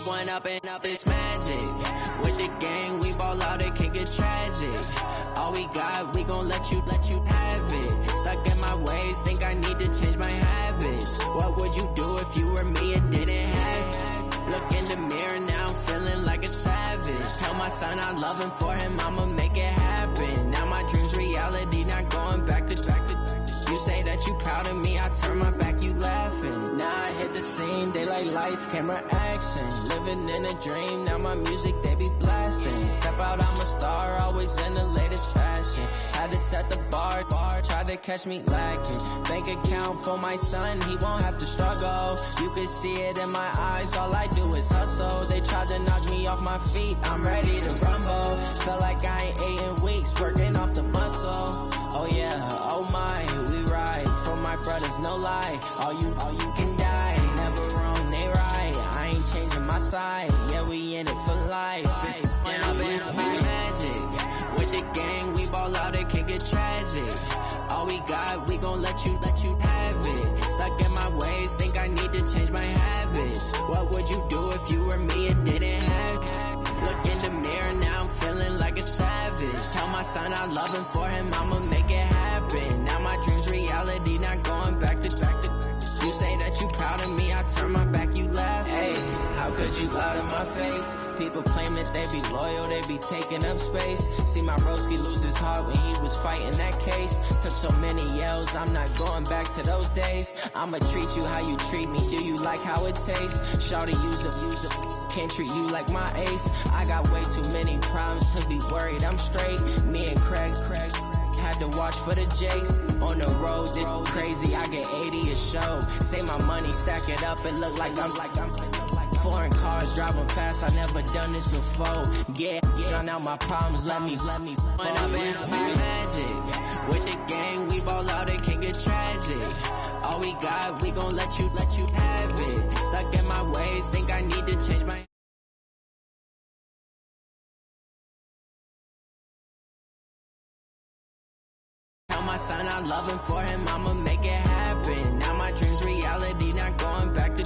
One up and up is magic. With the gang, we ball out, it can get tragic. All we got, we gon' let you have it. Stuck in my ways, think I need to change my habits. What would you do if you were me and didn't have it? Look in the mirror now, I'm feeling like a savage. Tell my son I love him, for him I'ma make it happen. Now my dream's reality, not going back to. You say that you proud of me, I turn my back, you laughing. Now I hit the scene, they like lights, camera, action. Living in a dream, now my music they be blasting. Step out, I'm a star, always in the latest fashion. Had to set the bar, try to catch me lacking. Bank account for my son, he won't have to struggle. You can see it in my eyes, all I do is hustle. They tried to knock me off my feet, I'm ready to rumble. Feel like I ain't ate in weeks, working off the muscle. Oh yeah, oh my, we ride for my brothers, no lie. All you can die, never wrong, they right. I ain't changing my side, yeah, we in it for life. And I've been magic. With the gang, we ball out, it can get tragic. All we got, we gon' let you have it. Stuck in my ways, think I need to change my habits. What would you do if you were me and didn't have it? Look in the mirror, now I'm feeling like a savage. Tell my son I love him, for him I'ma make it happen. Now my dream's reality, not going back to. You say that you proud of me, I turn my back, you laugh. Hey, how could you lie to my face? People claim that they be loyal, they be taking up space. See my broski lose his heart when he was fighting that case. Took so many yells, I'm not going back to those days. I'ma treat you how you treat me, do you like how it tastes? Shawty, use it, can't treat you like my ace. I got way too many problems to be worried, I'm straight. Me and Craig had to watch for the Jakes. On the road, it's crazy, I get 80 a show. Say my money, stack it up, it look like I'm foreign cars driving fast, I never done this before. Yeah, drown out my problems, let me When I'm in magic. With the gang, we ball out, it can get tragic. All we got, we gon' let you have it. Stuck in my ways, think I need to change my. Tell my son I love him, for him I'ma make it happen. Now my dream's reality, not going back to.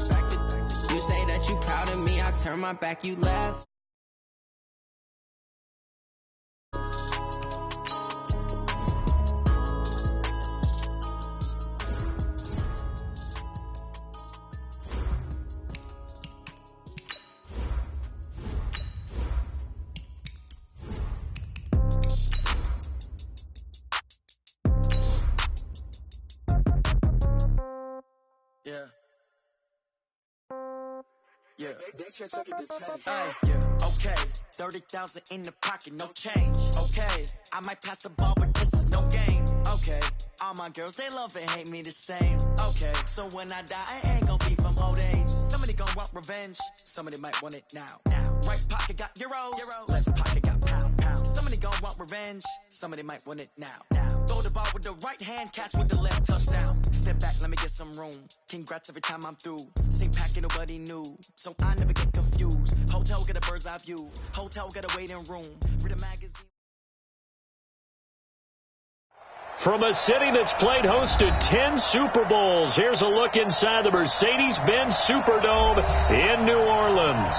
You say that you proud of me, I turn my back, you laugh. Yeah. Yeah. Okay. 30,000 in the pocket, no change. Okay. I might pass the ball, but this is no game. Okay. All my girls, they love and hate me the same. Okay. So when I die, I ain't gonna be from old age. Somebody gonna want revenge. Somebody might want it now. Right pocket got euros. Left pocket got pound. Somebody gonna want revenge. Somebody might want it now. Throw the ball with the right hand, catch with the left, touchdown. Step back, let me get some room. Congrats every time I'm through. Same packet, nobody knew. So I never get confused. Hotel get a bird's eye view. Hotel get a waiting room. Read a magazine. From a city that's played host to 10 Super Bowls, here's a look inside the Mercedes-Benz Superdome in New Orleans.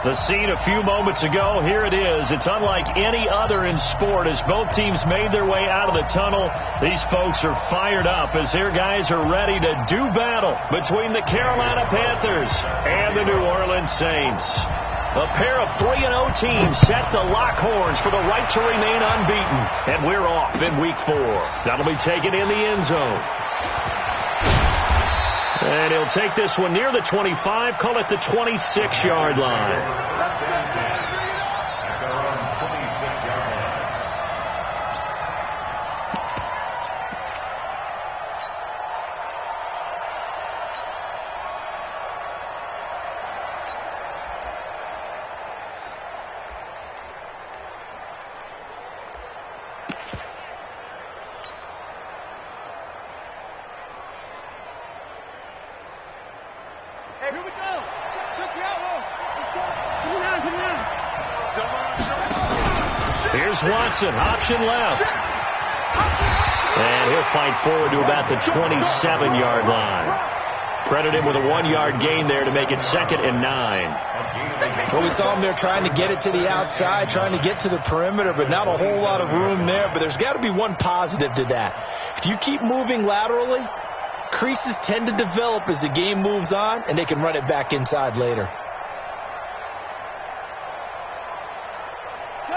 The scene a few moments ago, here it is. It's unlike any other in sport as both teams made their way out of the tunnel. These folks are fired up as their guys are ready to do battle between the Carolina Panthers and the New Orleans Saints. A pair of 3-0 teams set to lock horns for the right to remain unbeaten. And we're off in week 4. That'll be taken in the end zone. And he'll take this one near the 25, call it the 26-yard line. Here's Watson, option left. And he'll fight forward to about the 27-yard line. Credit him with a 1-yard gain there to make it 2nd and 9. Well, we saw him there trying to get it to the outside, trying to get to the perimeter, but not a whole lot of room there. But there's got to be one positive to that. If you keep moving laterally, creases tend to develop as the game moves on, and they can run it back inside later.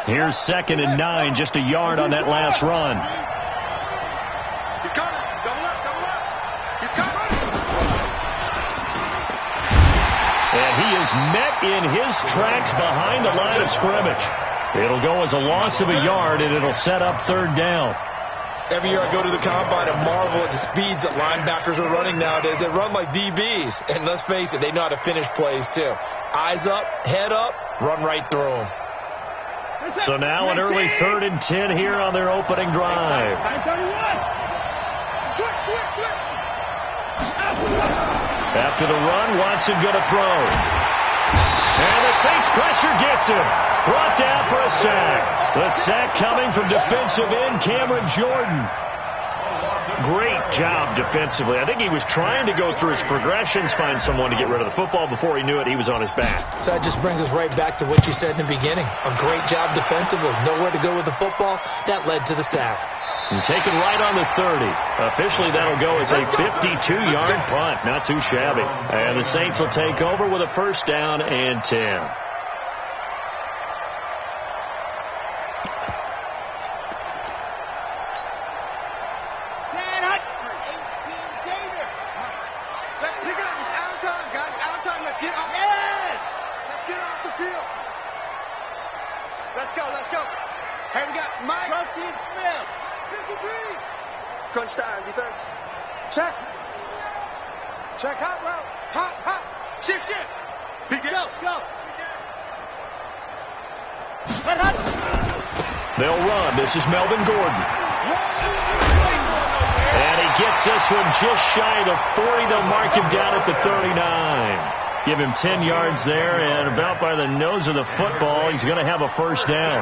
Here's 2nd and 9, just a yard on that last run. He's coming. Double up. He's coming. And he is met in his tracks behind the line of scrimmage. It'll go as a loss of a yard, and it'll set up 3rd down. Every year I go to the combine and marvel at the speeds that linebackers are running nowadays. They run like DBs. And let's face it, they know how to finish plays too. Eyes up, head up, run right through them. So now an early 3rd and 10 here on their opening drive. After the run, Watson going to throw. And the Saints pressure gets him. Brought down for a sack. The sack coming from defensive end Cameron Jordan. Great job defensively. I think he was trying to go through his progressions, find someone to get rid of the football. Before he knew it, he was on his back. So that just brings us right back to what you said in the beginning. A great job defensively. Nowhere to go with the football. That led to the sack. And taken right on the 30. Officially, that'll go as a 52-yard punt. Not too shabby. And the Saints will take over with a 1st down and 10. Let's go. Hey, we got Mike. Protein Smith. 53. Crunch time, defense. Check. Hot route. Hot. Shift. Go. Hot. They'll run. This is Melvin Gordon. And he gets this one just shy of the 40. They'll mark him down at the 39. Give him 10 yards there, and about by the nose of the football, he's going to have a 1st down.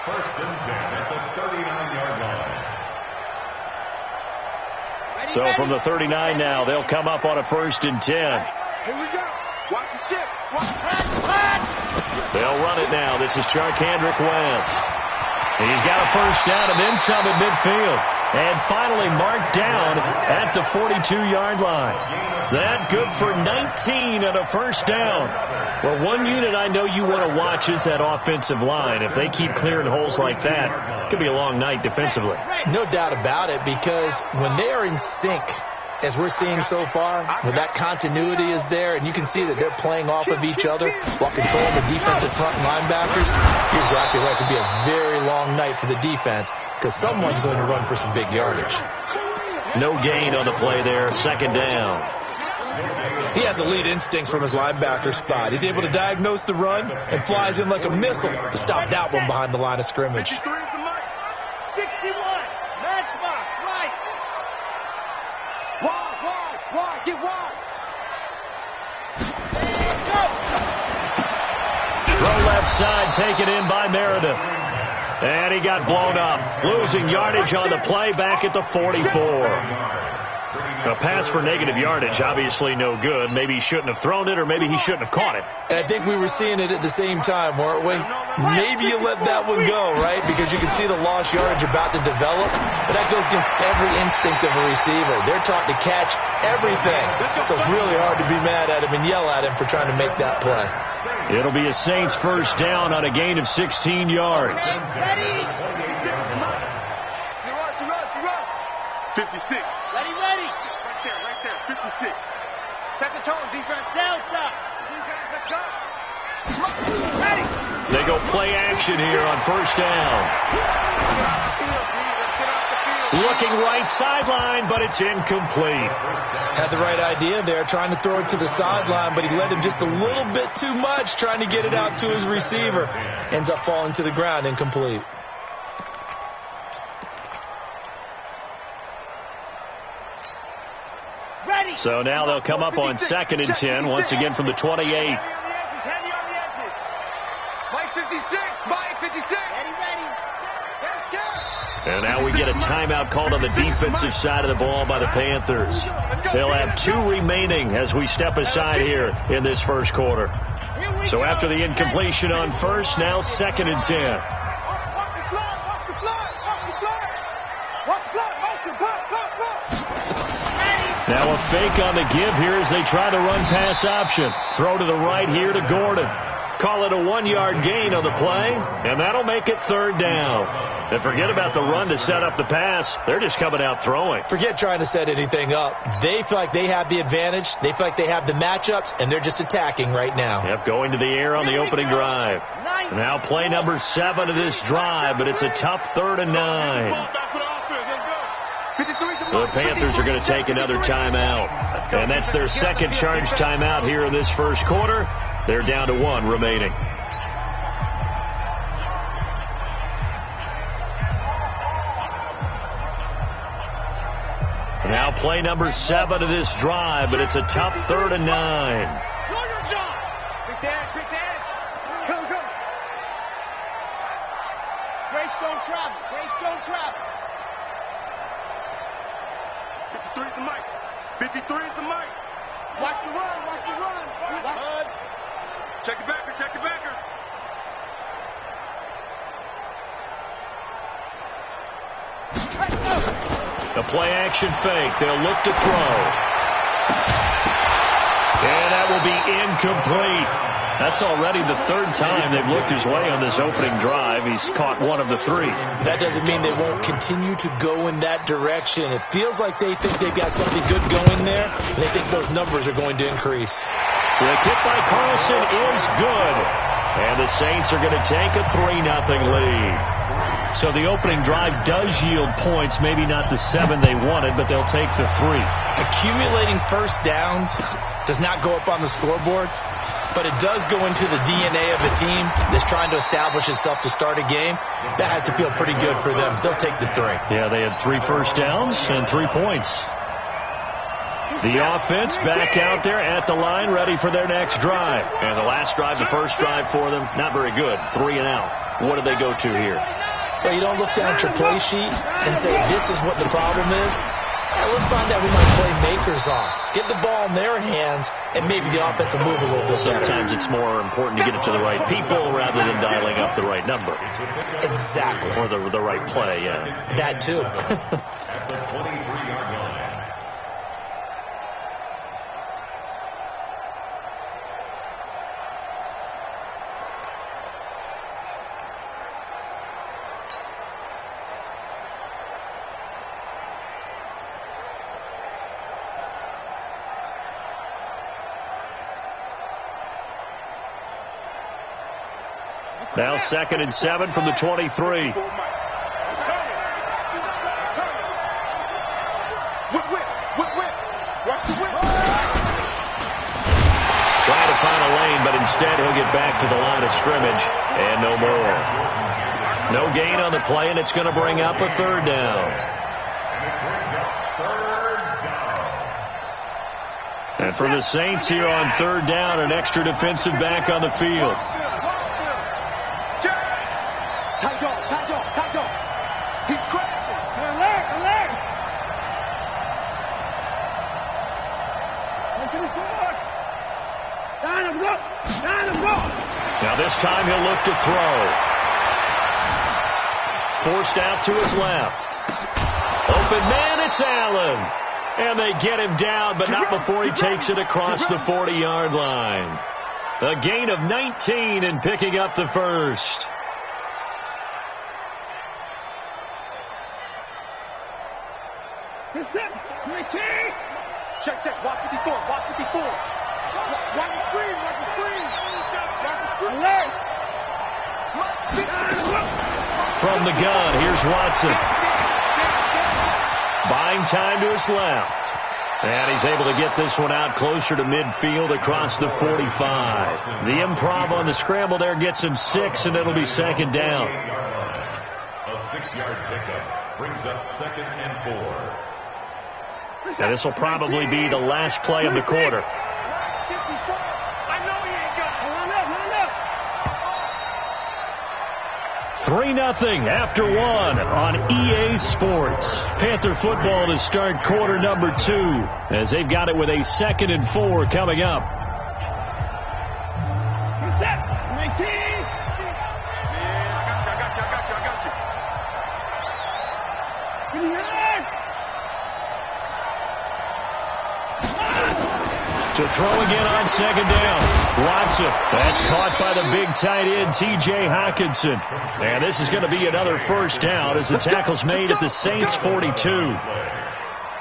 1st and 10 at the 39-yard line. So from the 39 now, they'll come up on a 1st and 10. Here we go. Watch the ship. They'll run it now. This is Charkandrick West. He's got a 1st down and then some at midfield. And finally marked down at the 42-yard line. That good for 19 and a 1st down. Well, one unit I know you want to watch is that offensive line. If they keep clearing holes like that, it could be a long night defensively. No doubt about it, because when they are in sync, as we're seeing so far, when that continuity is there, and you can see that they're playing off of each other while controlling the defensive front and linebackers, you're exactly right. It could be a very long night for the defense, because someone's going to run for some big yardage. No gain on the play there, 2nd down. He has elite instincts from his linebacker spot. He's able to diagnose the run and flies in like a missile to stop that one behind the line of scrimmage. 53 is the mark. 61. Matchbox, right. Wide. Get wide. Go. Throw left side, taken in by Meredith. And he got blown up. Losing yardage on the play back at the 44. A pass for negative yardage, obviously no good. Maybe he shouldn't have thrown it, or maybe he shouldn't have caught it. And I think we were seeing it at the same time, weren't we? Maybe you let that one go, right? Because you can see the lost yardage about to develop. But that goes against every instinct of a receiver. They're taught to catch everything. So it's really hard to be mad at him and yell at him for trying to make that play. It'll be a Saints 1st down on a gain of 16 yards. Ready. 56. Ready. Right there. 56. Set the tone, defense. Delta. Defense, let's go. Ready. They go play action here on 1st down. Looking right sideline, but it's incomplete. Had the right idea there, trying to throw it to the sideline, but he led him just a little bit too much, trying to get it out to his receiver. Ends up falling to the ground, incomplete. So now they'll come up on 2nd and 10, once again from the 28. Heavy on the edges. Mike 56. Ready. Let's go. And now we get a timeout called on the defensive side of the ball by the Panthers. They'll have 2 remaining as we step aside here in this first quarter. So after the incompletion on first, now 2nd and 10. Now a fake on the give here as they try the run-pass option. Throw to the right here to Gordon. Call it a 1-yard gain on the play, and that'll make it 3rd down. And forget about the run to set up the pass. They're just coming out throwing. Forget trying to set anything up. They feel like they have the advantage. They feel like they have the matchups, and they're just attacking right now. Yep, going to the air on the opening drive. Now play number 7 of this drive, but it's a tough 3rd and 9. The Panthers are going to take another timeout. And that's their 2nd charge timeout here in this first quarter. They're down to 1 remaining. Now play number 7 of this drive, but it's a tough 3rd and 9. Quick dance. Go. Grace don't travel. 53 at the mic. 53 at the mic. Watch the run. Buds. Check it backer. The play action fake. They'll look to throw. And that will be incomplete. That's already the 3rd time they've looked his way on this opening drive. He's caught 1 of the 3. That doesn't mean they won't continue to go in that direction. It feels like they think they've got something good going there, and they think those numbers are going to increase. The kick by Carlson is good. And the Saints are going to take a 3-0 lead. So the opening drive does yield points, maybe not the 7 they wanted, but they'll take the 3. Accumulating first downs does not go up on the scoreboard, but it does go into the DNA of a team that's trying to establish itself to start a game. That has to feel pretty good for them. They'll take the 3. Yeah, they had 3 first downs and 3 points. The offense back out there at the line, ready for their next drive. And the last drive, the first drive for them, not very good. 3 and out. What do they go to here? Well, you don't look down at your play sheet and say, this is what the problem is. Let's find out who my playmakers are. Get the ball in their hands, and maybe the offense will move a little bit better. Sometimes it's more important to get it to the right people rather than dialing up the right number. Exactly. Or the right play, yeah. That, too. At the 23-yard line. Now 2nd and 7 from the 23. Trying to find a lane, but instead he'll get back to the line of scrimmage and no more. No gain on the play, and it's going to bring up a 3rd down. And for the Saints here on 3rd down, an extra defensive back on the field. Tight dog. He's crazy. Alert. Down him, go. Now this time he'll look to throw. Forced out to his left. Open man, it's Allen. And they get him down, but not before he takes it across the 40-yard line. A gain of 19 and picking up the first. Check. Watch 54. Watch the screen. Alert. From the gun, here's Watson. Buying time to his left. And he's able to get this one out closer to midfield across the 45. The improv on the scramble there gets him 6, and it'll be 2nd down. A 6-yard pickup brings up 2nd and 4. Now this will probably be the last play of the quarter. 3-0 after 1 on EA Sports. Panther football to start quarter number 2 as they've got it with a 2nd and 4 coming up. To throw again on 2nd down. Watson. That's caught by the big tight end, T.J. Hockenson. And this is going to be another first down as the tackle's made at the Saints 42.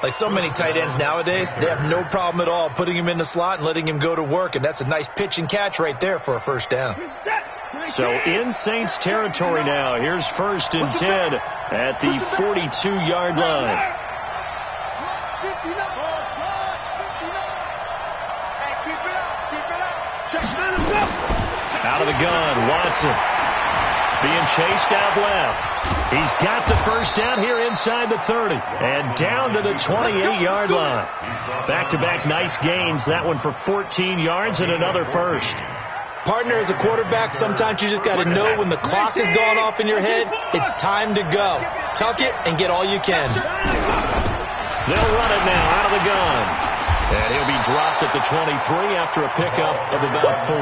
Like so many tight ends nowadays, they have no problem at all putting him in the slot and letting him go to work. And that's a nice pitch and catch right there for a first down. So in Saints territory now. Here's 1st and 10 at the 42-yard line. Out of the gun, Watson. Being chased out left. He's got the first down here inside the 30. And down to the 28-yard line. Back-to-back nice gains. That one for 14 yards and another first. Partner, as a quarterback, sometimes you just got to know when the clock has gone off in your head, it's time to go. Tuck it and get all you can. They'll run it now out of the gun. And he'll be dropped at the 23 after a pickup of about 4.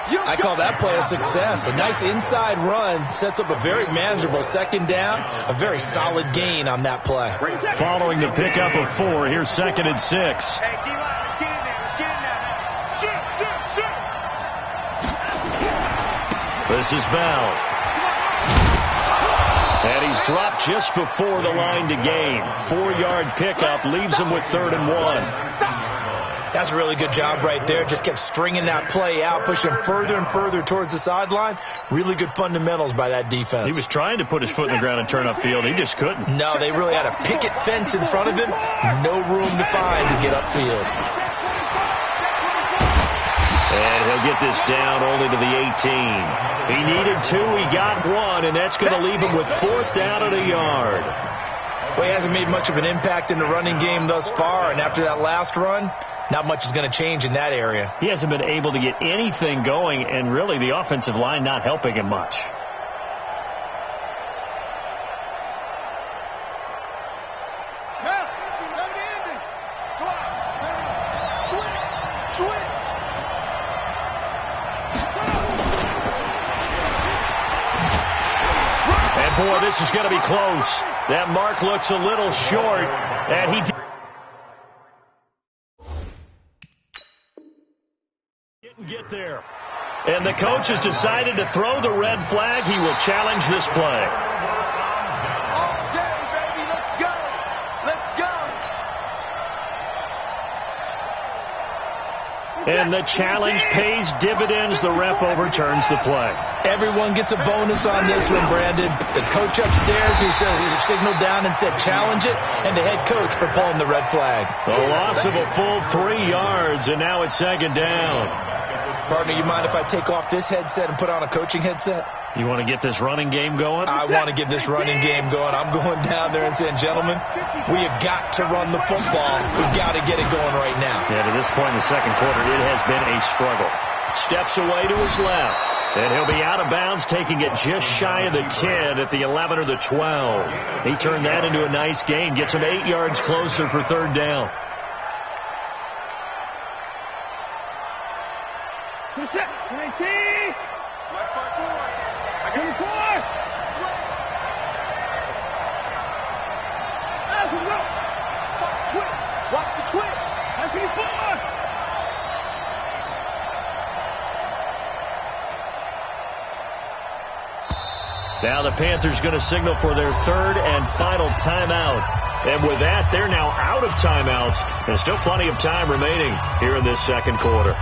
I call that play a success. A nice inside run sets up a very manageable 2nd down, a very solid gain on that play. Following the pickup of 4, here's 2nd and 6. This is Bell. And he's dropped just before the line to gain. 4-yard pickup leaves him with 3rd and 1. That's a really good job right there. Just kept stringing that play out, pushing further and further towards the sideline. Really good fundamentals by that defense. He was trying to put his foot in the ground and turn upfield. He just couldn't. No, they really had a picket fence in front of him. No room to find to get upfield. And he'll get this down only to the 18. He needed 2, he got 1, and that's going to leave him with 4th down and a yard. Well, he hasn't made much of an impact in the running game thus far, and after that last run, not much is going to change in that area. He hasn't been able to get anything going, and really the offensive line not helping him much. Boy, this is going to be close. That mark looks a little short, and he didn't get there. And the coach has decided to throw the red flag. He will challenge this play. Okay, baby, let's go. Let's go. And the challenge pays dividends. The ref overturns the play. Everyone gets a bonus on this one, Brandon. The coach upstairs who signaled down and said challenge it, and the head coach for pulling the red flag. A loss of a full 3 yards, and now it's 2nd down. Partner, you mind if I take off this headset and put on a coaching headset? You want to get this running game going? I want to get this running game going. I'm going down there and saying, gentlemen, we have got to run the football. We've got to get it going right now. Yeah, to this point in the 2nd quarter, it has been a struggle. Steps away to his left. And he'll be out of bounds, taking it just shy of the 10 at the 11 or the 12. He turned that into a nice gain. Gets him 8 yards closer for 3rd down. Watch the twist. Now the Panthers going to signal for their 3rd and final timeout. And with that, they're now out of timeouts. There's still plenty of time remaining here in this 2nd quarter.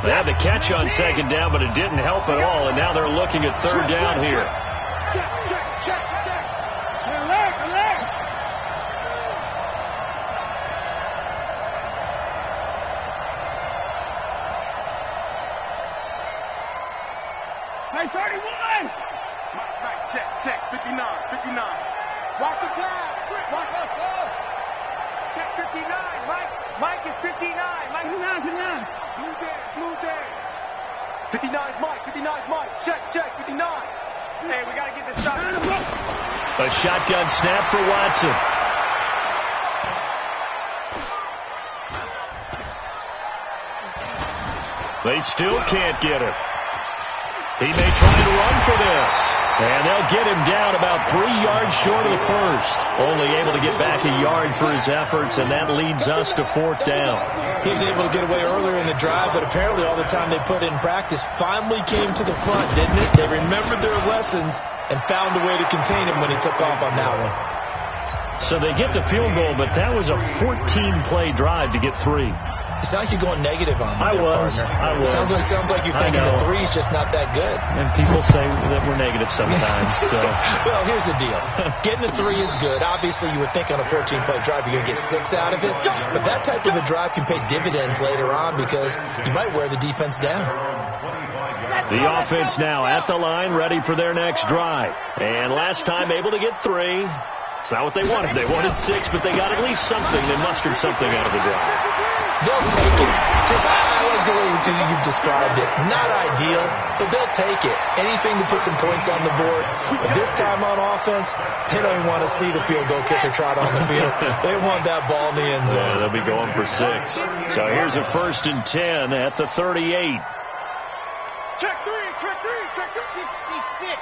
They had the catch on 2nd down, but it didn't help at all. And now they're looking at 3rd down here. Check. Alert. Hey, 31! Mike, check. 59. Watch the flag. Watch the flag. Check 59. Mike is 59. Mike, 59. Blue day. 59's Mike. Check. 59. Hey, we got to get this shot. A shotgun snap for Watson. They still can't get him. He may try to run for this. And they'll get him down about 3 yards short of the first. Only able to get back a yard for his efforts, and that leads us to 4th down. He was able to get away earlier in the drive, but apparently all the time they put in practice finally came to the front, didn't it? They remembered their lessons and found a way to contain him when he took off on that one. So they get the field goal, but that was a 14-play drive to get 3. It sounds like you're going negative on me. I was. Sounds like you're thinking the 3's just not that good. And people say that we're negative sometimes. So. Well, here's the deal. Getting the 3 is good. Obviously, you would think on a 14-play drive you're going to get 6 out of it. But that type of a drive can pay dividends later on because you might wear the defense down. The offense now at the line, ready for their next drive. And last time able to get 3. It's not what they wanted. They wanted 6, but they got at least something. They mustered something out of the drive. They'll take it. I like the way you've described it. Not ideal, but they'll take it. Anything to put some points on the board. But this time on offense, they don't even want to see the field goal kicker trot on the field. They want that ball in the end zone. Yeah, they'll be going for 6. So here's a 1st and 10 at the 38. Check 3. 66.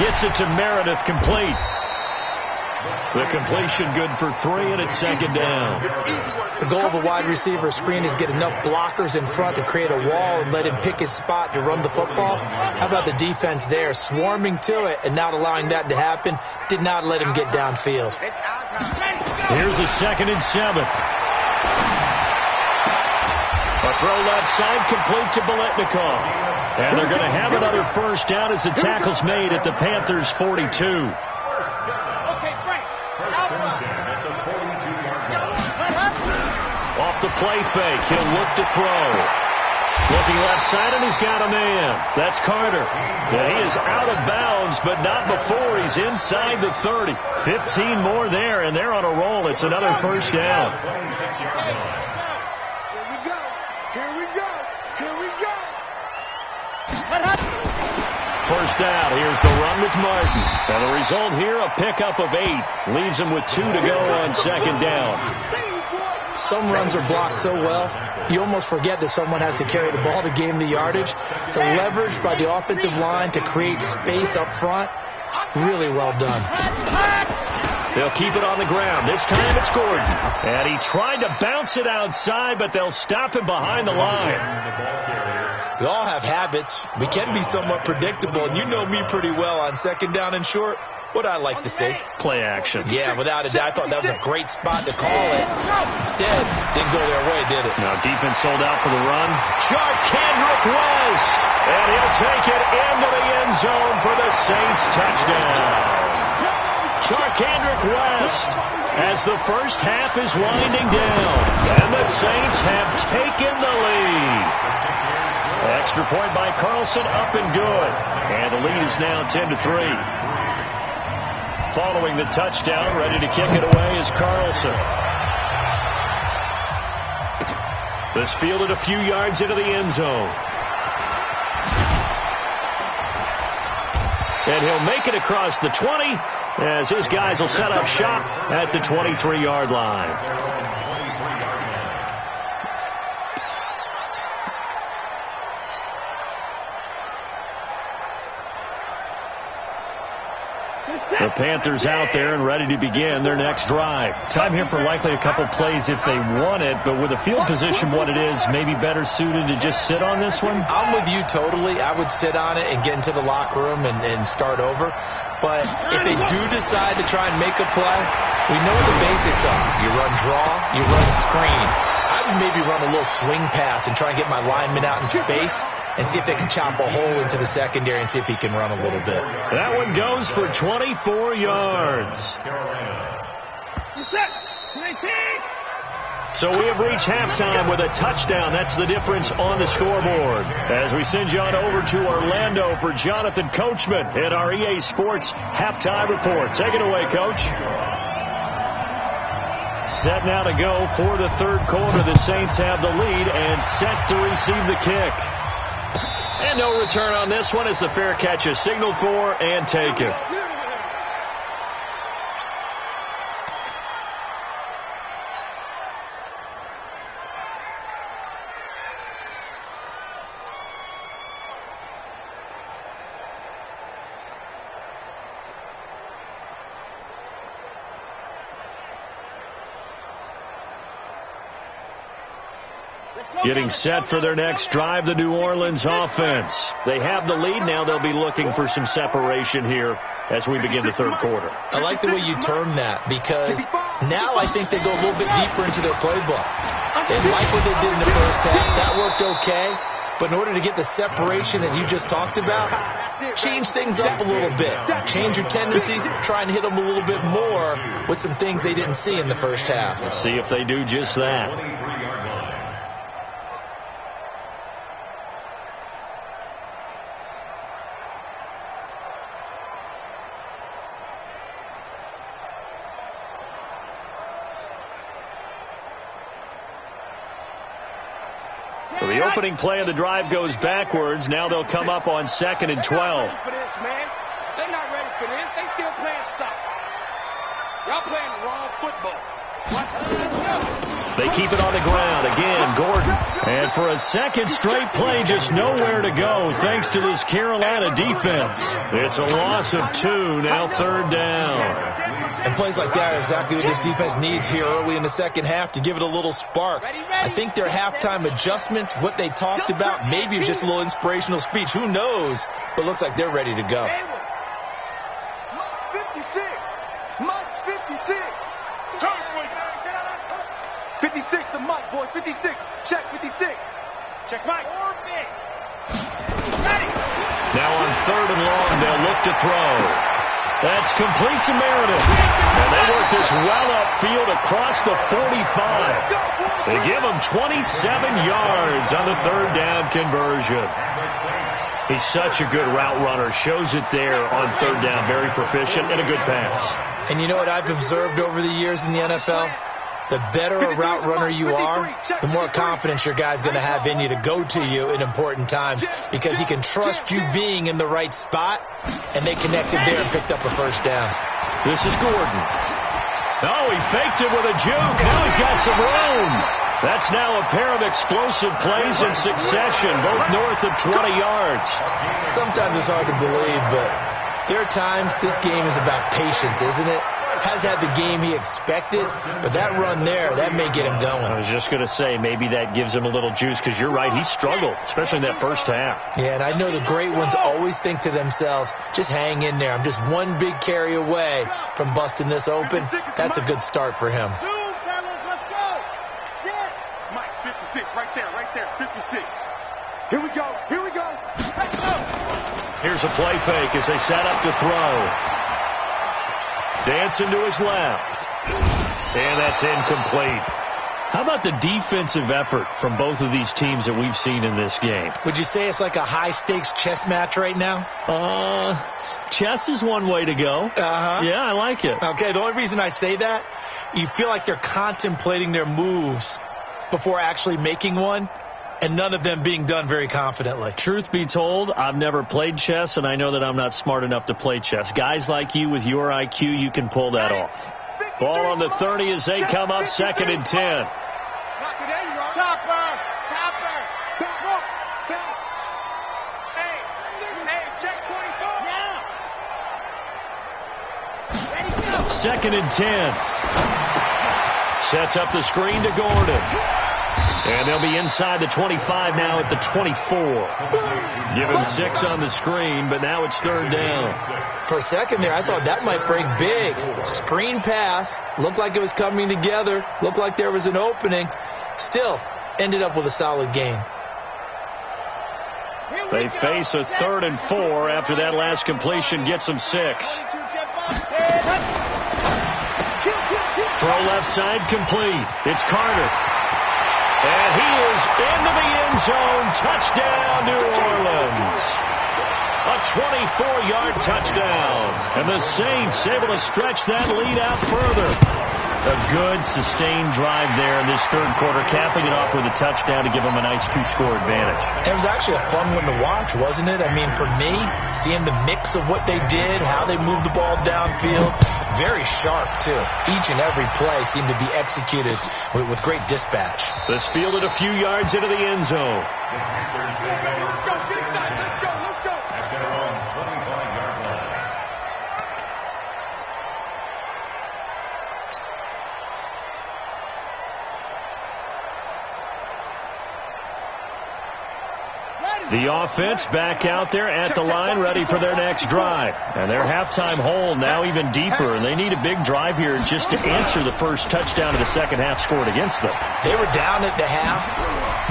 Gets it to Meredith, complete. The completion good for 3, and it's 2nd down. The goal of a wide receiver screen is get enough blockers in front to create a wall and let him pick his spot to run the football. How about the defense there, swarming to it and not allowing that to happen? Did not let him get downfield. Here's a 2nd and 7. A throw left side, complete to Biletnikoff. And they're going to have another 1st down as the tackle's made at the Panthers' 42. Off the play fake, he'll look to throw. Looking left side, and he's got a man. That's Carter. Yeah, he is out of bounds, but not before he's inside the 30. 15 more there, and they're on a roll. It's another 1st down. Here we go. 1st down. Here's the run with Martin. And the result here, a pickup of 8. Leaves him with 2 to go on 2nd down. Some runs are blocked so well, you almost forget that someone has to carry the ball to gain the yardage. The leverage by the offensive line to create space up front, really well done. They'll keep it on the ground. This time it's Gordon. And he tried to bounce it outside, but they'll stop him behind the line. We all have habits. We can be somewhat predictable, and you know me pretty well on 2nd down and short. What I like to say? Play action. Yeah, without a doubt. I thought that was a great spot to call it. Instead, didn't go their way, did it? Now defense sold out for the run. Charkandrick West. And he'll take it into the end zone for the Saints touchdown. Charkandrick West as the 1st half is winding down. And the Saints have taken the lead. Extra point by Carlson, up and good. And the lead is now 10-3. Following the touchdown, ready to kick it away is Carlson. This fielded a few yards into the end zone. And he'll make it across the 20 as his guys will set up shop at the 23-yard line. The Panthers out there and ready to begin their next drive. Time here for likely a couple plays if they want it, but with the field position what it is, maybe better suited to just sit on this one? I'm with you totally. I would sit on it and get into the locker room and start over. But if they do decide to try and make a play, we know what the basics are. You run draw, you run screen. I would maybe run a little swing pass and try and get my lineman out in space and see if they can chop a hole into the secondary and see if he can run a little bit. That one goes for 24 yards. So we have reached halftime with a touchdown. That's the difference on the scoreboard. As we send you on over to Orlando for Jonathan Coachman at our EA Sports Halftime Report. Take it away, Coach. Set now to go for the third quarter. The Saints have the lead and set to receive the kick. And no return on this one as the fair catch is signaled for and taken. Getting set for their next drive, the New Orleans offense. They have the lead. Now they'll be looking for some separation here as we begin the third quarter. I like the way you term that because now I think they go a little bit deeper into their playbook. They like what they did in the first half. That worked okay. But in order to get the separation that you just talked about, change things up a little bit. Change your tendencies, try and hit them a little bit more with some things they didn't see in the first half. Let's see if they do just that. So the opening play of the drive goes backwards. Now they'll come up on 2nd and 12. For this, man. They're not ready for this. They still playing soccer. Y'all playing the wrong football. Watch this. They keep it on the ground. Again, Gordon. And for a second straight play, just nowhere to go thanks to this Carolina defense. It's a loss of 2. Now 3rd down. And plays like that are exactly what this defense needs here early in the second half to give it a little spark. I think their halftime adjustments, what they talked about, maybe it's just a little inspirational speech. Who knows? But looks like they're ready to go. 56. Mike 56. 56 to Mike, boys. 56. Check 56. Check Mike. Now on 3rd and long, they'll look to throw. That's complete to Meredith. And they work this well upfield across the 45. They give him 27 yards on the 3rd down conversion. He's such a good route runner. Shows it there on 3rd down. Very proficient and a good pass. And you know what I've observed over the years in the NFL? The better a route runner you are, the more confidence your guy's going to have in you to go to you in important times because he can trust you being in the right spot, and they connected there and picked up a 1st down. This is Gordon. Oh, he faked it with a juke. Now he's got some room. That's now a pair of explosive plays in succession, both north of 20 yards. Sometimes it's hard to believe, but there are times this game is about patience, isn't it? Has had the game he expected, but that run there, that may get him going. I was just going to say, maybe that gives him a little juice, because you're right, he struggled, especially in that first half. Yeah, and I know the great ones always think to themselves, just hang in there. I'm just one big carry away from busting this open. That's a good start for him. Let's go. Mike, 56, right there, 56. Here we go. Let's go. Here's a play fake as they set up to throw. Dancing to his left. And that's incomplete. How about the defensive effort from both of these teams that we've seen in this game? Would you say it's like a high-stakes chess match right now? Chess is one way to go. Yeah, I like it. Okay, the only reason I say that, you feel like they're contemplating their moves before actually making one, and none of them being done very confidently. Truth be told, I've never played chess, and I know that I'm not smart enough to play chess. Guys like you with your IQ, you can pull that off. Ball on the 30 as they come up 2nd and 10. Chopper. Hey, check 24. 2nd and 10. Sets up the screen to Gordon. And they'll be inside the 25 now at the 24. Give him 6 on the screen, but now it's 3rd down. For a second there, I thought that might break big. Screen pass. Looked like it was coming together. Looked like there was an opening. Still, ended up with a solid gain. They face a 3rd and 4 after that last completion gets them 6. Throw left side complete. It's Carter. And he is into the end zone. Touchdown, New Orleans. A 24-yard touchdown. And the Saints able to stretch that lead out further. A good, sustained drive there in this third quarter, capping it off with a touchdown to give them a nice two-score advantage. It was actually a fun one to watch, wasn't it? I mean, for me, seeing the mix of what they did, how they moved the ball downfield, very sharp, too. Each and every play seemed to be executed with great dispatch. This fielded a few yards into the end zone. Let's go. At their own 25-yard line. The offense back out there at the line, ready for their next drive. And their halftime hole now even deeper, and they need a big drive here just to answer the first touchdown of the second half scored against them. They were down at the half.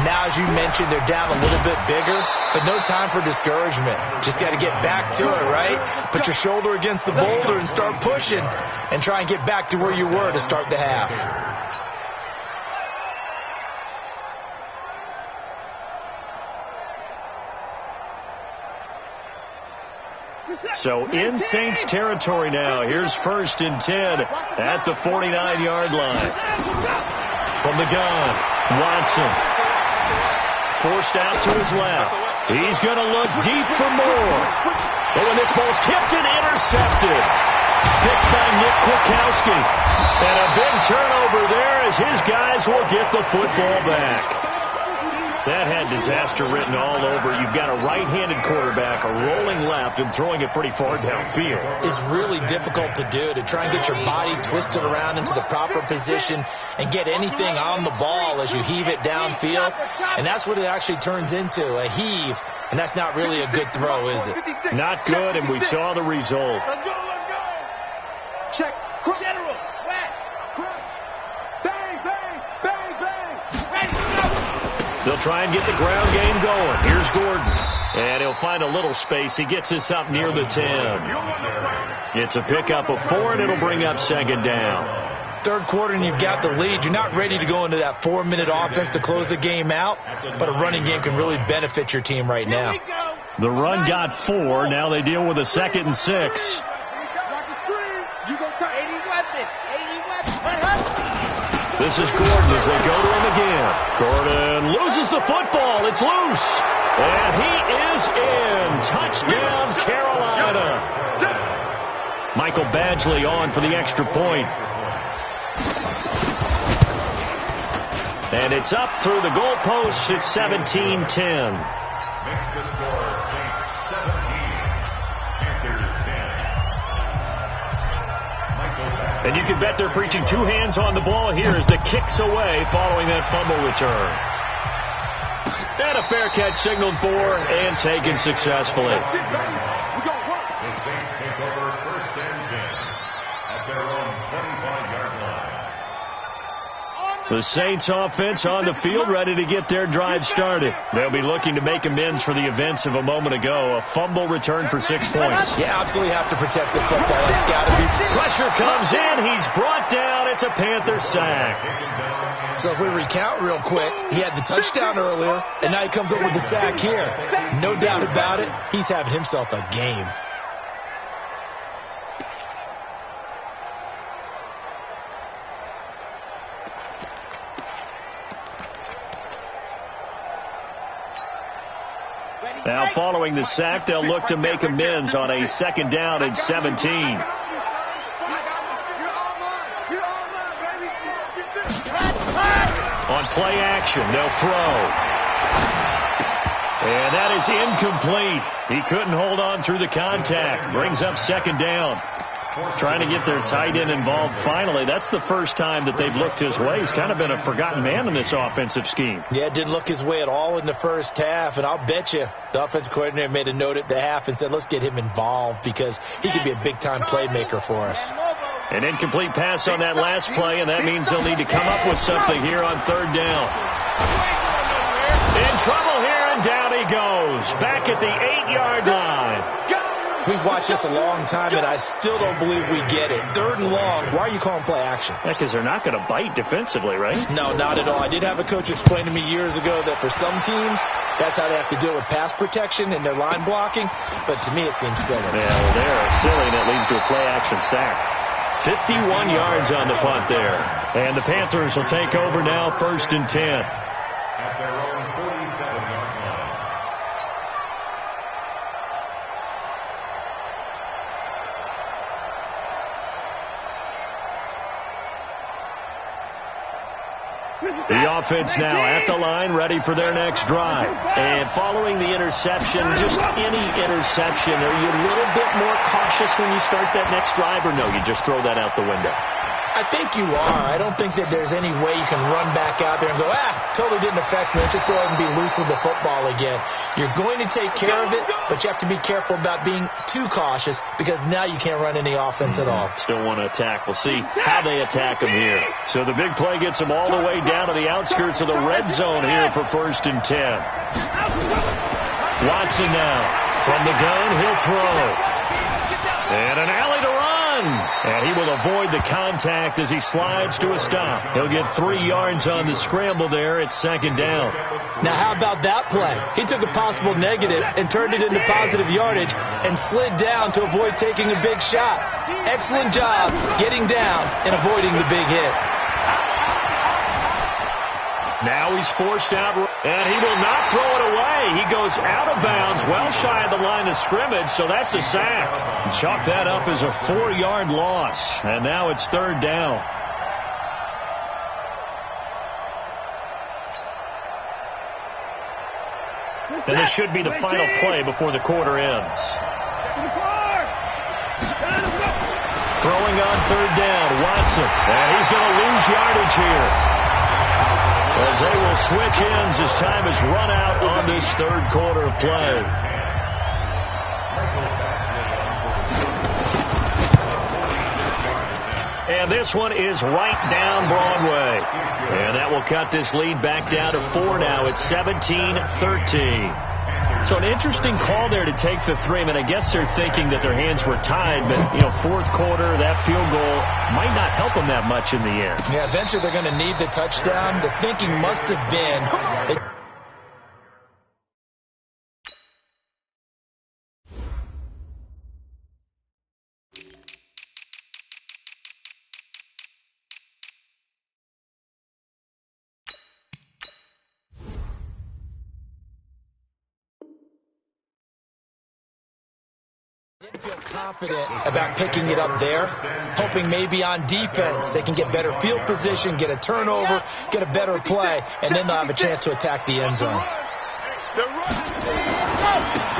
Now, as you mentioned, they're down a little bit bigger, but no time for discouragement. Just got to get back to it, right? Put your shoulder against the boulder and start pushing and try and get back to where you were to start the half. So in Saints territory now. Here's 1st and 10 at the 49-yard line. From the gun, Watson. Forced out to his left. He's going to look deep for more. But when this ball's tipped and intercepted. Picked by Nick Kwiatkowski. And a big turnover there as his guys will get the football back. That had disaster written all over. You've got a right-handed quarterback, a rolling left, and throwing it pretty far downfield. It's really difficult to do, to try and get your body twisted around into the proper position and get anything on the ball as you heave it downfield. And that's what it actually turns into, a heave. And that's not really a good throw, is it? Not good, and we saw the result. Let's go. Check. General. West. Crunch. Bang. Ready to go. They'll try and get the ground game going. Here's Gordon. And he'll find a little space. He gets us up near the 10. It's a pickup of 4, and it'll bring up second down. Third quarter, and you've got the lead. You're not ready to go into that 4-minute offense to close the game out, but a running game can really benefit your team right now. The run got 4. Now they deal with a 2nd and 6. Watch the screen. You go to 80 weapon. This is Gordon as they go to him again. Gordon loses the football. It's loose. And he is in. Touchdown, Carolina. Michael Badgley on for the extra point. And it's up through the goalposts. It's 17-10. Makes the score Saints 17. Panthers 10. And you can bet they're preaching 2 hands on the ball here as the kick's away following that fumble return. And a fair catch signaled for and taken successfully. The Saints take over 1st and 10 at their own 25-yard line. The Saints offense on the field ready to get their drive started. They'll be looking to make amends for the events of a moment ago. A fumble return for 6 points. You absolutely have to protect the football. It's got to be. Pressure comes in. He's brought down. It's a Panther sack. So if we recount real quick, he had the touchdown earlier, and now he comes up with the sack here. No doubt about it, he's having himself a game. Now following the sack, they'll look to make amends on a 2nd down and 17. On play action, they'll throw. And that is incomplete. He couldn't hold on through the contact. Brings up 2nd down. Trying to get their tight end involved finally. That's the first time that they've looked his way. He's kind of been a forgotten man in this offensive scheme. Yeah, it didn't look his way at all in the first half, and I'll bet you the offensive coordinator made a note at the half and said, let's get him involved because he could be a big-time playmaker for us. An incomplete pass on that last play, and that means they'll need to come up with something here on 3rd down. In trouble here, and down he goes. Back at the 8-yard line. We've watched this a long time, and I still don't believe we get it. 3rd and long. Why are you calling play action? Yeah, because they're not going to bite defensively, right? No, not at all. I did have a coach explain to me years ago that for some teams, that's how they have to deal with pass protection and their line blocking. But to me, it seems silly. Yeah, well, they're silly, and it leads to a play action sack. 51 yards on the punt there. And the Panthers will take over now, 1st and 10. At their own 47-yard line. The offense now at the line, ready for their next drive. And following the interception, just any interception, are you a little bit more cautious when you start that next drive, or no, you just throw that out the window? I think you are. I don't think that there's any way you can run back out there and go, totally didn't affect me. Let's just go ahead and be loose with the football again. You're going to take care of it, but you have to be careful about being too cautious because now you can't run any offense at all. Still want to attack. We'll see how they attack them here. So the big play gets them all the way down to the outskirts of the red zone here for 1st and 10. Watson now from the gun. He'll throw. And an alley to run. And he will avoid the contact as he slides to a stop. He'll get 3 yards on the scramble there. It's 2nd down. Now, how about that play? He took a possible negative and turned it into positive yardage and slid down to avoid taking a big shot. Excellent job getting down and avoiding the big hit. Now he's forced out, and he will not throw it away. He goes out of bounds, well shy of the line of scrimmage, so that's a sack. Chalk that up as a 4-yard loss, and now it's 3rd down. And this should be the final play before the quarter ends. Throwing on 3rd down, Watson, and he's going to lose yardage here, as they will switch ends as time has run out on this 3rd quarter of play. And this one is right down Broadway. And that will cut this lead back down to 4 now. It's 17-13. So an interesting call there to take the 3. I mean, I guess they're thinking that their hands were tied, but, 4th quarter, that field goal might not help them that much in the end. Yeah, eventually they're going to need the touchdown. The thinking must have been... Didn't feel confident about picking it up there, hoping maybe on defense they can get better field position, get a turnover, get a better play, and then they'll have a chance to attack the end zone.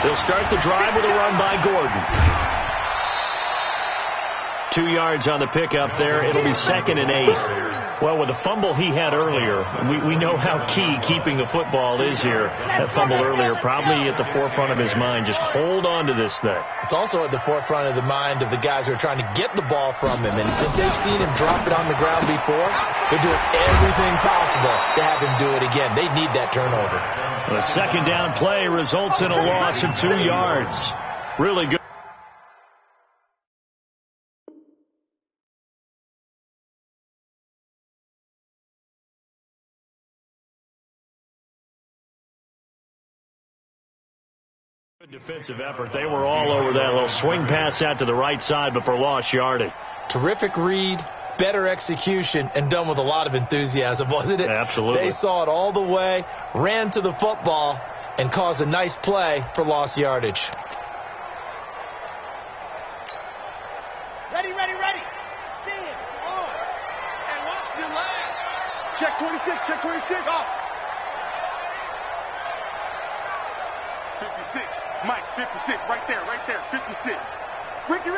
They'll start the drive with a run by Gordon. 2 yards on the pickup there. It'll be 2nd and 8. Well, with the fumble he had earlier, we know how key keeping the football is here. That fumble earlier probably at the forefront of his mind. Just hold on to this thing. It's also at the forefront of the mind of the guys who are trying to get the ball from him. And since they've seen him drop it on the ground before, they're doing everything possible to have him do it again. They need that turnover. The 2nd down play results in a loss of 2 yards. Really good. Defensive effort. They were all over that little swing pass out to the right side before lost yardage. Terrific read, better execution, and done with a lot of enthusiasm, wasn't it? Absolutely. They saw it all the way, ran to the football, and caused a nice play for lost yardage. Ready. See it. On. And watch your leg. Check 26. Off. 56. Mike, 56. Right there. 56. Ricky.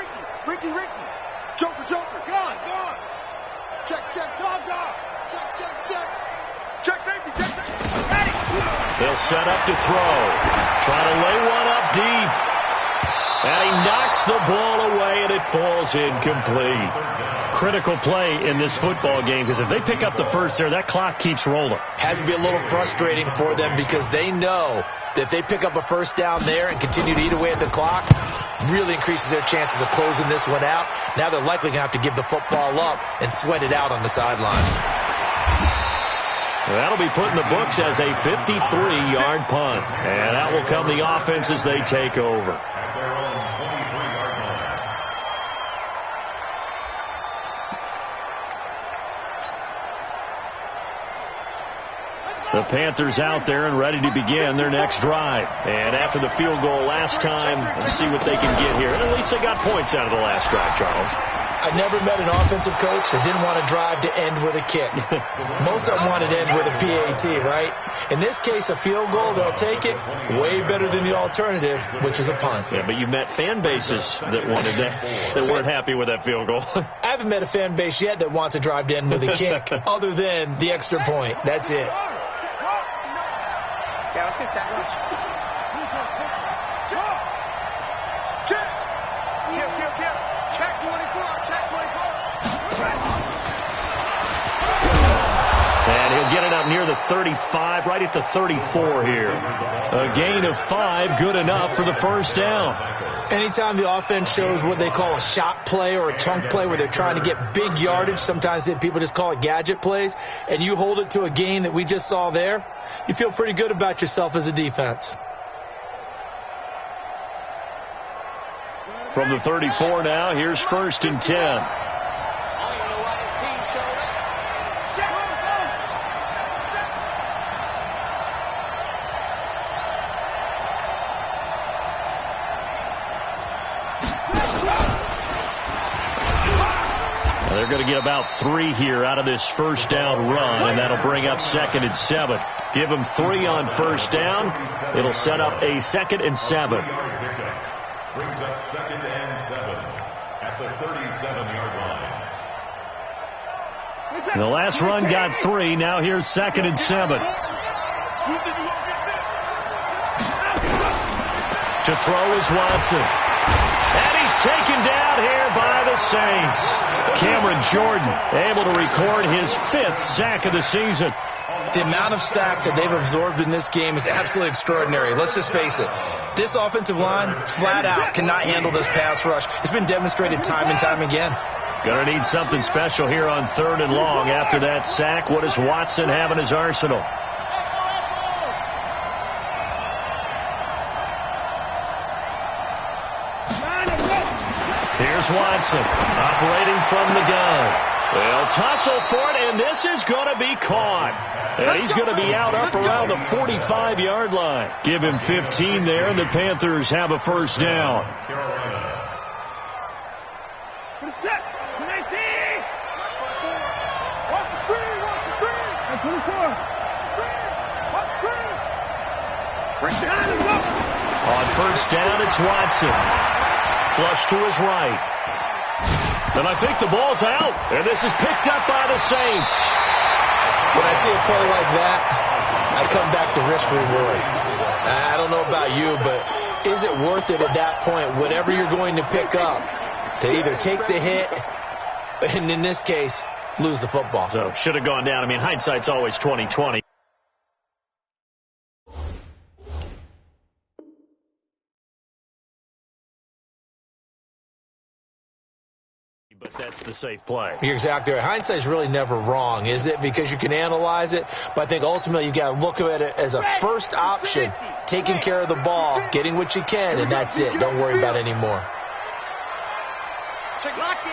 Joker. Gone. Check. Dog. Check. Check safety. Ready. They'll set up to throw. Trying to lay one up deep. And he knocks the ball away, and it falls incomplete. Critical play in this football game, because if they pick up the first there, that clock keeps rolling. Has to be a little frustrating for them because they know that if they pick up a first down there and continue to eat away at the clock, really increases their chances of closing this one out. Now they're likely going to have to give the football up and sweat it out on the sideline. That'll be put in the books as a 53-yard punt. And that will come the offense as they take over. At their own 23-yard line. The Panthers out there and ready to begin their next drive. And after the field goal last time, let's see what they can get here. And at least they got points out of the last drive, Charles. I never met an offensive coach that didn't want to drive to end with a kick. Most of them wanted to end with a PAT, right? In this case, a field goal, they'll take it. Way better than the alternative, which is a punt. Yeah, but you've met fan bases that wanted that, that weren't happy with that field goal. I haven't met a fan base yet that wants to drive to end with a kick, other than the extra point. That's it. Yeah, let's get sack lunch. Kill. Check 24. And he'll get it up near the 35, right at the 34 here. A gain of 5, good enough for the first down. Anytime the offense shows what they call a shot play or a chunk play where they're trying to get big yardage, sometimes people just call it gadget plays, and you hold it to a gain that we just saw there, you feel pretty good about yourself as a defense. From the 34 now, here's 1st and 10. They're going to get about 3 here out of this first down run, and that'll bring up 2nd and 7. Give them 3 on first down. It'll set up a 2nd and 7. Brings up 2nd and 7 at the 37-yard line. The last run got 3. Now here's 2nd and 7. To throw is Watson. And he's taken down here by the Saints. Cameron Jordan able to record his 5th sack of the season. The amount of sacks that they've absorbed in this game is absolutely extraordinary. Let's just face it. This offensive line, flat out, cannot handle this pass rush. It's been demonstrated time and time again. Gonna need something special here on 3rd and long. After that sack, what does Watson have in his arsenal? Here's Watson operating from the gun. They'll tussle for it, and this is going to be caught. And he's going to be out up around the 45-yard line. Give him 15 there, and the Panthers have a first down. Put a set. 19. Watch the screen. 24. Watch the screen. Bring it down and go. On first down, it's Watson. Flush to his right. And I think the ball's out. And this is picked up by the Saints. When I see a play like that, I come back to risk reward. I don't know about you, but is it worth it at that point, whatever you're going to pick up, to either take the hit, and in this case, lose the football? So should have gone down. I mean, hindsight's always 20/20. But that's the safe play. You're exactly right. Hindsight's really never wrong, is it? Because you can analyze it, but I think ultimately you got to look at it as a first option, taking care of the ball, getting what you can, and that's it. Don't worry about it anymore. Check Lucky.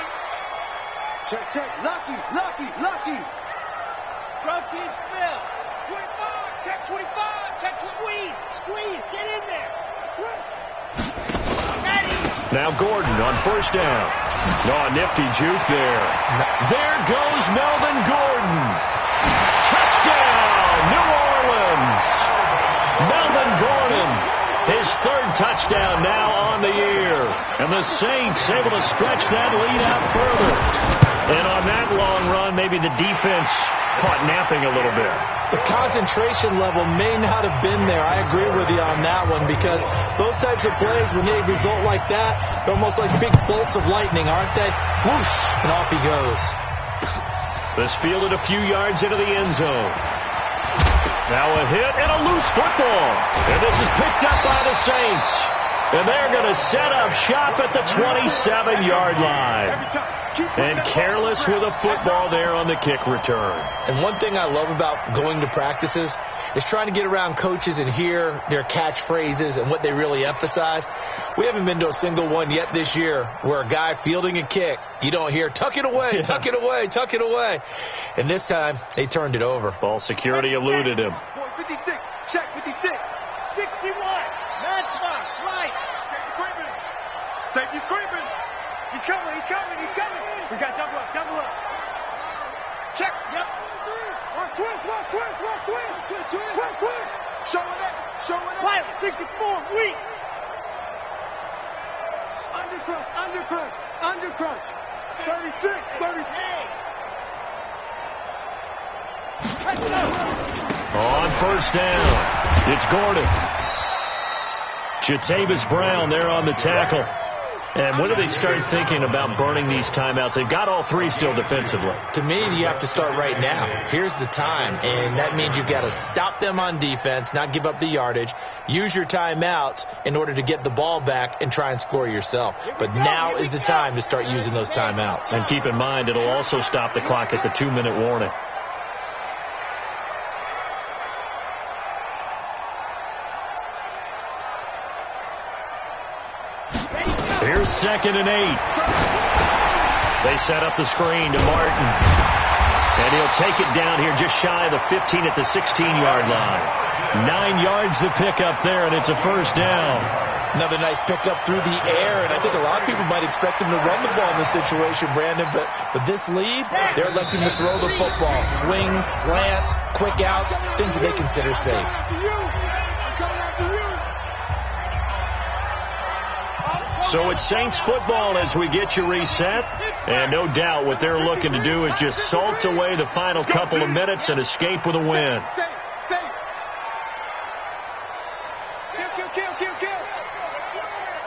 Check. Lucky. Protein spill. 25. Check 25. Check squeeze. Get in there. Now Gordon on first down. Oh, nifty juke there. There goes Melvin Gordon. Touchdown, New Orleans. Melvin Gordon, his 3rd touchdown now on the year. And the Saints able to stretch that lead out further. And on that long run, maybe the defense caught napping a little bit. The concentration level may not have been there. I agree with you on that one, because those types of plays, when they result like that, they're almost like big bolts of lightning, aren't they? Whoosh, and off he goes. This fielded a few yards into the end zone. Now a hit and a loose football. And this is picked up by the Saints. And they're going to set up shop at the 27-yard line. And careless with a football there on the kick return. And one thing I love about going to practices is trying to get around coaches and hear their catchphrases and what they really emphasize. We haven't been to a single one yet this year where a guy fielding a kick, you don't hear, tuck it away, tuck it away, tuck it away. And this time, they turned it over. Ball security eluded him. 56, check 56, 61, matchbox, right. Safety screaming. He's coming, he's coming, he's coming. We got double up, double up. Check, yep. Watch twist, watch twist, watch twist. Twist, twist. Showing up, showing up. Pilot, 64, weak. Undercrunch, undercrunch, undercrunch. 36, 36. On first down, it's Gordon. Jatavis Brown there on the tackle. And when do they start thinking about burning these timeouts? They've got all three still defensively. To me, you have to start right now. Here's the time, and that means you've got to stop them on defense, not give up the yardage, use your timeouts in order to get the ball back and try and score yourself. But now is the time to start using those timeouts. And keep in mind, it'll also stop the clock at the 2-minute warning. Here's 2nd and 8. They set up the screen to Martin. And he'll take it down here just shy of the 15 at the 16-yard line. 9 yards to pick up there, and it's a first down. Another nice pickup through the air, and I think a lot of people might expect him to run the ball in this situation, Brandon, but with this lead, they're electing to throw the football. Swings, slants, quick outs, things that they consider safe. So it's Saints football as we get you reset. And no doubt what they're looking to do is just salt away the final couple of minutes and escape with a win. Kill.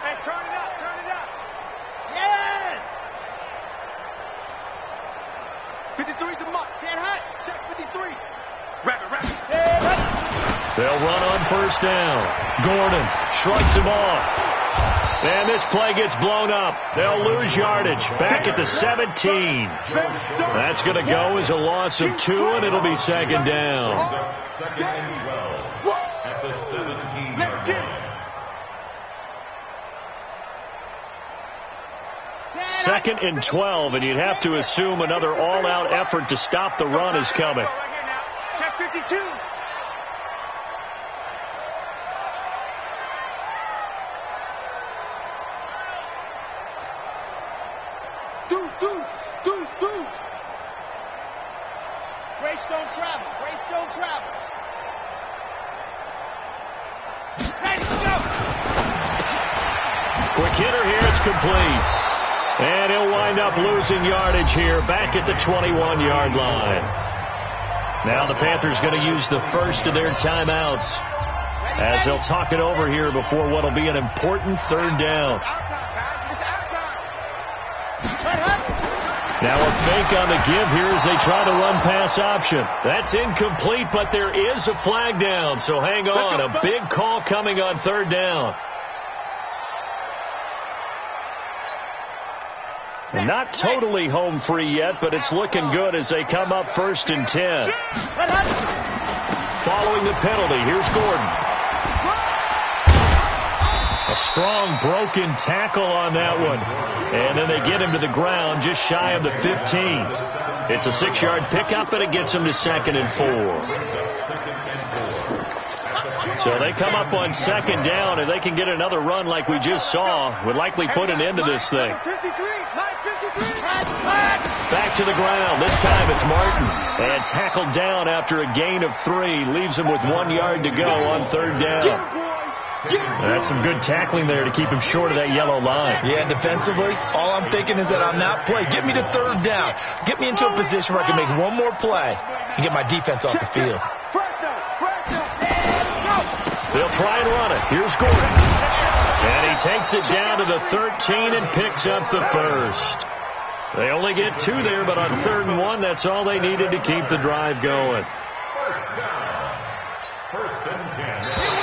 Hey, turn it up, turn it up. Yes! 53's the must. Set hot. Check 53. Wrap it. Set hot. They'll run on first down. Gordon shrugs him off. And this play gets blown up. They'll lose yardage. Back at the 17. That's going to go as a loss of 2, and it'll be 2nd down. 2nd and 12 at the 17-yard line. 2nd and 12, and you'd have to assume another all-out effort to stop the run is coming. Check 52. Deuce. Grace don't travel. Ready, go. Quick hitter here, it's complete. And he'll wind up losing yardage here back at the 21-yard line. Now the Panthers going to use the first of their timeouts as they'll talk it over here before what will be an important 3rd down. Now a fake on the give here as they try to run pass option. That's incomplete, but there is a flag down, so hang on. A big call coming on 3rd down. Not totally home free yet, but it's looking good as they come up 1st and 10. Following the penalty, here's Gordon. A strong broken tackle on that one. And then they get him to the ground just shy of the 15. It's a 6-yard pickup, and it gets him to 2nd and 4. So they come up on 2nd down, and they can get another run like we just saw. Would likely put an end to this thing. Back to the ground. This time it's Martin. And tackled down after a gain of 3. Leaves him with 1 yard to go on 3rd down. That's some good tackling there to keep him short of that yellow line. Yeah, defensively, all I'm thinking is that on that play, get me to 3rd down. Get me into a position where I can make one more play and get my defense off the field. They'll try and run it. Here's Gordon. And he takes it down to the 13 and picks up the first. They only get 2 there, but on 3rd and 1, that's all they needed to keep the drive going. First down. 1st and 10.